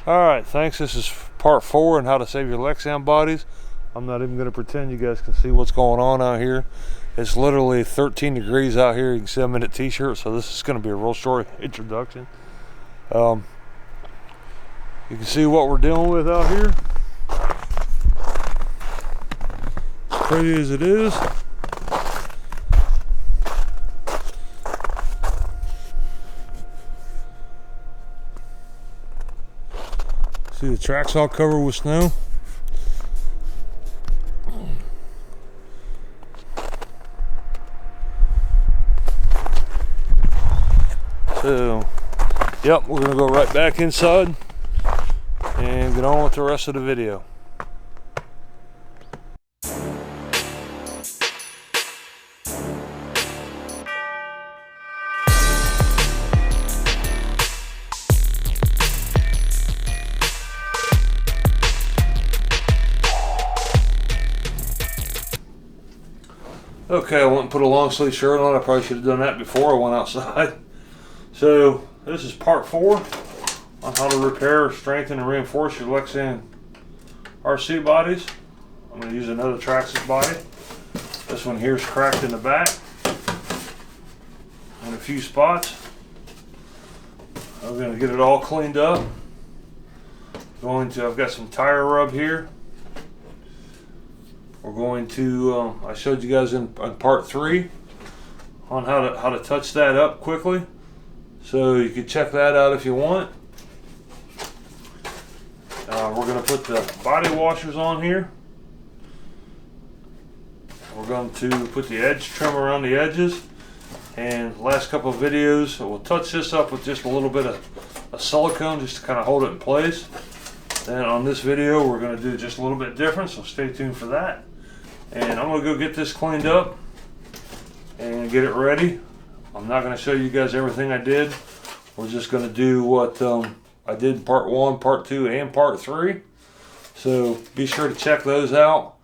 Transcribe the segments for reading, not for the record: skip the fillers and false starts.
Alright, thanks. This is part 4 on how to save your Lexan bodies. I'm not even going to pretend you guys can see what's going on out here. It's literally 13 degrees out here. You can see I'm in a t-shirt, so this is going to be a real short introduction. You can see what we're dealing with out here. As pretty as it is. See the tracks all covered with snow. So, yep, we're gonna go right back inside and get on with the rest of the video. Okay, I went and put a long sleeve shirt on. I probably should have done that before I went outside. So this is part 4 on how to repair, strengthen, and reinforce your Lexan RC bodies. I'm going to use another Traxxas body. This one here is cracked in the back in a few spots. I'm going to get it all cleaned up. I've got some tire rub here. We're going to, I showed you guys in part 3 on how to touch that up quickly. So you can check that out if you want. We're going to put the body washers on here. We're going to put the edge trim around the edges. And last couple of videos, we'll touch this up with just a little bit of silicone just to kind of hold it in place. Then on this video, we're going to do just a little bit different, so stay tuned for that. And I'm going to go get this cleaned up and get it ready. I'm not going to show you guys everything I did. We're just going to do what I did in part 1, part 2, and part 3. So be sure to check those out.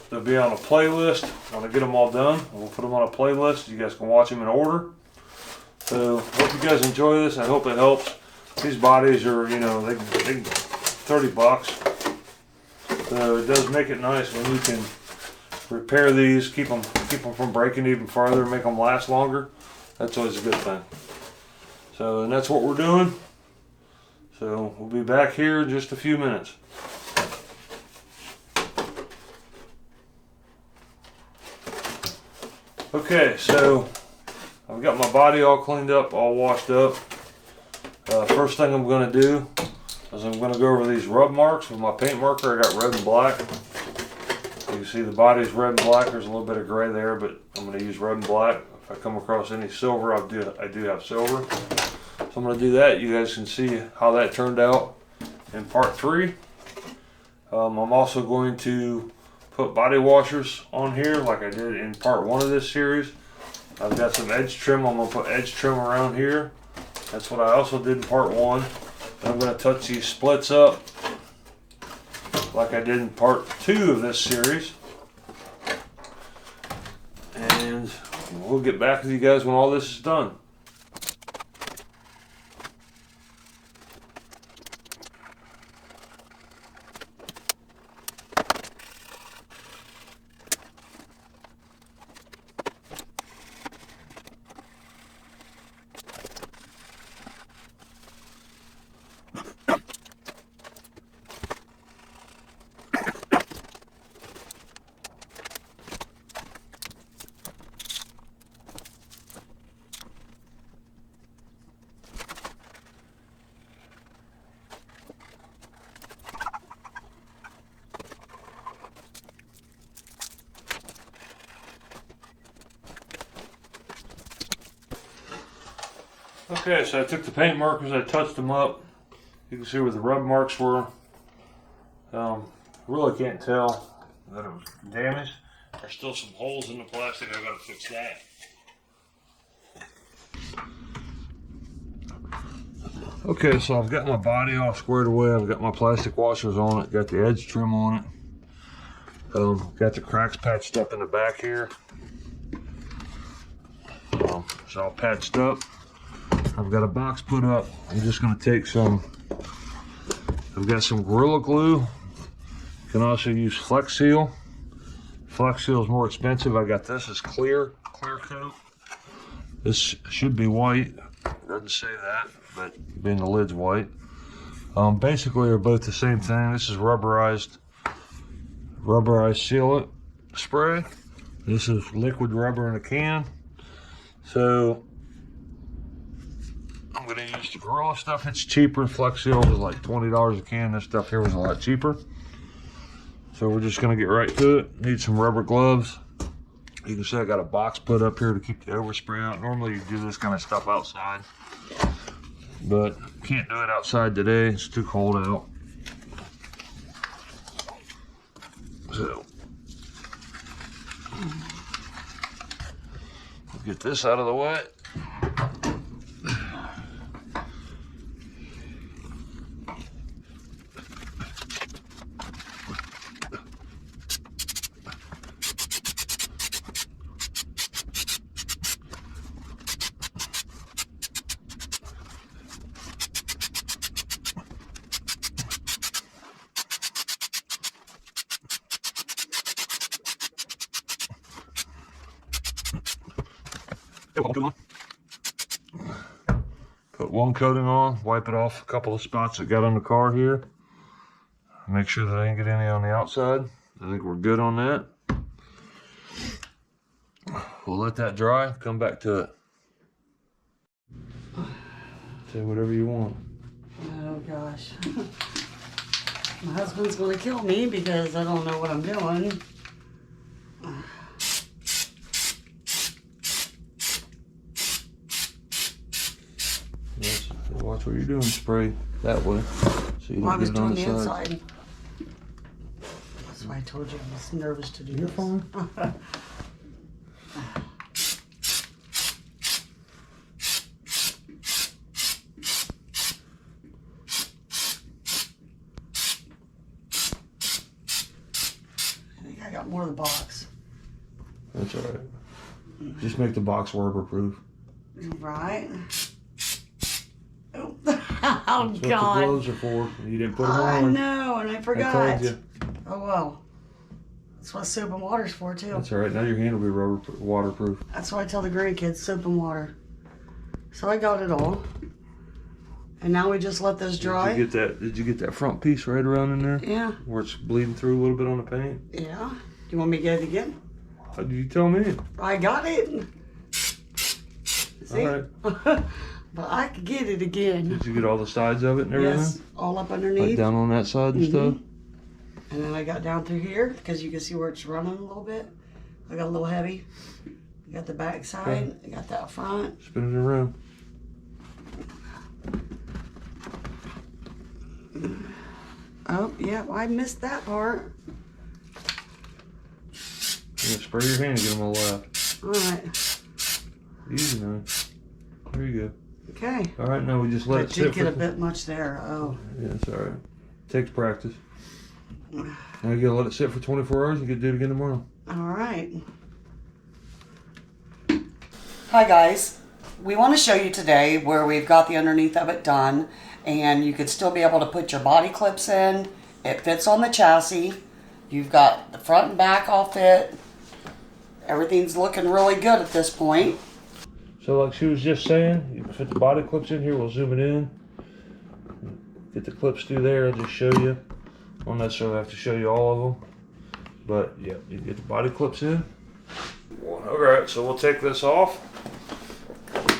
They'll be on a playlist when I get them all done. We'll put them on a playlist. You guys can watch them in order. So hope you guys enjoy this. I hope it helps. These bodies are, you know, they 30 bucks. So it does make it nice when you can repair these, keep them from breaking even farther, make them last longer. That's always a good thing. So, and that's what we're doing. So we'll be back here in just a few minutes. Okay, so I've got my body all cleaned up, all washed up. First thing I'm going to do is I'm going to go over these rub marks with my paint marker. I got red and black. You can see the body's red and black. There's a little bit of gray there, but I'm going to use red and black. If I come across any silver, I do have silver. So I'm going to do that. You guys can see how that turned out in part 3. I'm also going to put body washers on here like I did in part 1 of this series. I've got some edge trim. I'm going to put edge trim around here. That's what I also did in part 1. I'm going to touch these splits up like I did in part 2 of this series. And we'll get back with you guys when all this is done. Okay, so I took the paint markers, I touched them up. You can see where the rub marks were. Really can't tell that it was damaged. There's still some holes in the plastic. I gotta fix that. Okay, so I've got my body all squared away. I've got my plastic washers on it. Got the edge trim on it. Got the cracks patched up in the back here. It's all patched up. I've got a box put up. I'm just going to take some I've got some Gorilla Glue. You can also use Flexseal. Flexseal is more expensive. I got this as clear coat. This should be white. It doesn't say that, but being the lid's white. Basically, they're both the same thing. This is rubberized sealant spray. This is liquid rubber in a can. So I'm gonna use the Gorilla stuff. It's cheaper. Flexseal was like $20 a can. This stuff here was a lot cheaper. So we're just gonna get right to it. Need some rubber gloves. You can see I got a box put up here to keep the overspray out. Normally you do this kind of stuff outside, but can't do it outside today. It's too cold out. So we'll get this out of the way. Put one coating on, wipe it off a couple of spots that got on the car here. Make sure that I didn't get any on the outside. I think we're good on that. We'll let that dry, come back to it. Say whatever you want. Oh gosh. My husband's gonna kill me because I don't know what I'm doing. Yes, watch what you're doing. Spray that way, so you don't I was get it on doing the the side. inside. That's why I told you I was nervous to do You're this. fine. I think I got more of the box. That's all right. Just make the box waterproof. Right. Oh, That's what the God. gloves are for. You didn't put them I on. know, and I forgot. I told you. Oh well. That's what soap and water's for too. That's all right. Now your hand will be waterproof. That's why I tell the grandkids, soap and water. So I got it all. And now we just let this dry. Did you get that front piece right around in there? Yeah. Where it's bleeding through a little bit on the paint? Yeah. Do you want me to get it again? How did you tell me? I got it. See? All right. But I could get it again. Did you get all the sides of it and everything? Yes, all up underneath. Like down on that side and stuff? And then I got down through here because you can see where it's running a little bit. I got a little heavy. I got the back side. I got that front. Spin it around. Oh, yeah, I missed that part. Yeah, spray your hand and get them all out. All right. Easy now. There you go. Okay. All right, now we just let I it did sit get for... a bit much there. Oh. Yeah, it's all right. Takes practice. Now you gotta let it sit for 24 hours and you can do it again tomorrow. All right. Hi guys. We want to show you today where we've got the underneath of it done, and you could still be able to put your body clips in. It fits on the chassis. You've got the front and back all fit. Everything's looking really good at this point. So like she was just saying, you can fit the body clips in here. We'll zoom it in. Get the clips through there. I'll just show you. I don't necessarily have to show you all of them. But yeah, you get the body clips in. Alright, so we'll take this off.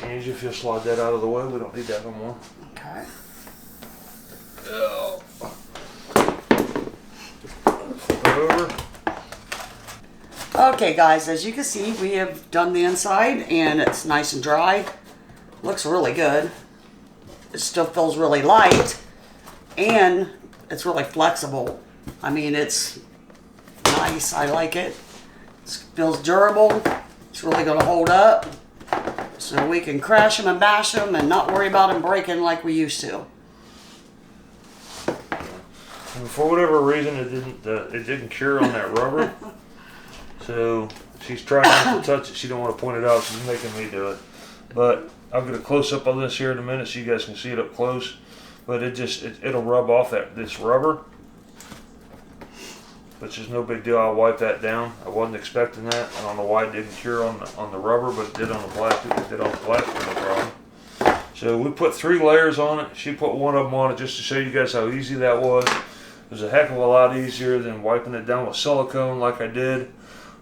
Angie, if you'll slide that out of the way, we don't need that no more. Okay. Oh. Flip it over. Okay guys, as you can see, we have done the inside and it's nice and dry. Looks really good. It still feels really light and it's really flexible. I mean, it's nice. I like it. It feels durable. It's really going to hold up. So we can crash them and bash them and not worry about them breaking like we used to. And for whatever reason, it didn't cure on that rubber. So she's trying not to touch it. She don't want to point it out. She's making me do it. But I'll get a close up on this here in a minute so you guys can see it up close. but it'll rub off this rubber, which is no big deal. I'll wipe that down. I wasn't expecting that. I don't know why it didn't cure on the rubber, but it did on the plastic. It did on the plastic, no problem. So we put 3 layers on it. She put 1 of them on it just to show you guys how easy that was. It was a heck of a lot easier than wiping it down with silicone like I did.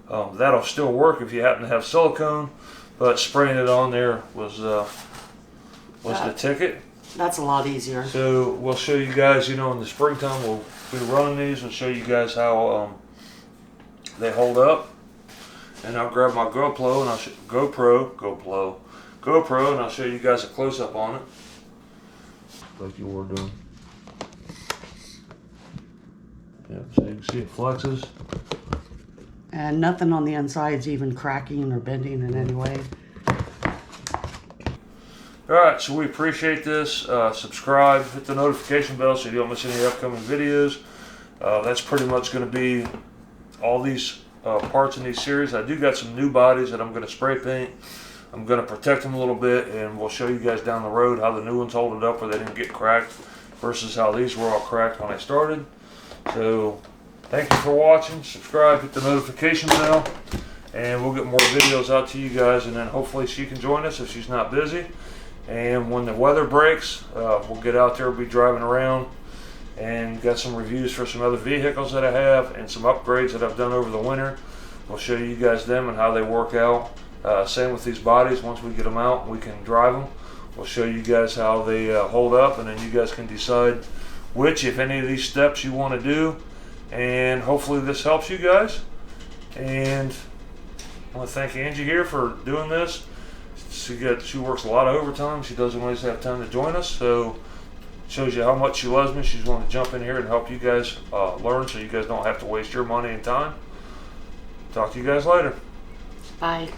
That'll still work if you happen to have silicone, but spraying it on there was the ticket. That's a lot easier. So we'll show you guys, in the springtime we'll be running these and show you guys how they hold up. And I'll grab my GoPro and I'll show you guys a close-up on it, like you were doing. Yep, so you can see it flexes. And nothing on the inside's even cracking or bending in any way. Alright, so we appreciate this. Subscribe, hit the notification bell so you don't miss any upcoming videos. That's pretty much going to be all these parts in these series. I do got some new bodies that I'm going to spray paint. I'm going to protect them a little bit, and we'll show you guys down the road how the new ones hold it up where they didn't get cracked versus how these were all cracked when I started. So thank you for watching. Subscribe, hit the notification bell, and we'll get more videos out to you guys, and then hopefully she can join us if she's not busy. And when the weather breaks, we'll get out there, we'll be driving around, and got some reviews for some other vehicles that I have and some upgrades that I've done over the winter. We'll show you guys them and how they work out. Same with these bodies. Once we get them out, we can drive them. We'll show you guys how they hold up, and then you guys can decide which, if any of these steps you want to do. And hopefully this helps you guys. And I want to thank Angie here for doing this. She works a lot of overtime. She doesn't always have time to join us, so it shows you how much she loves me. She's willing to jump in here and help you guys learn, so you guys don't have to waste your money and time. Talk to you guys later. Bye.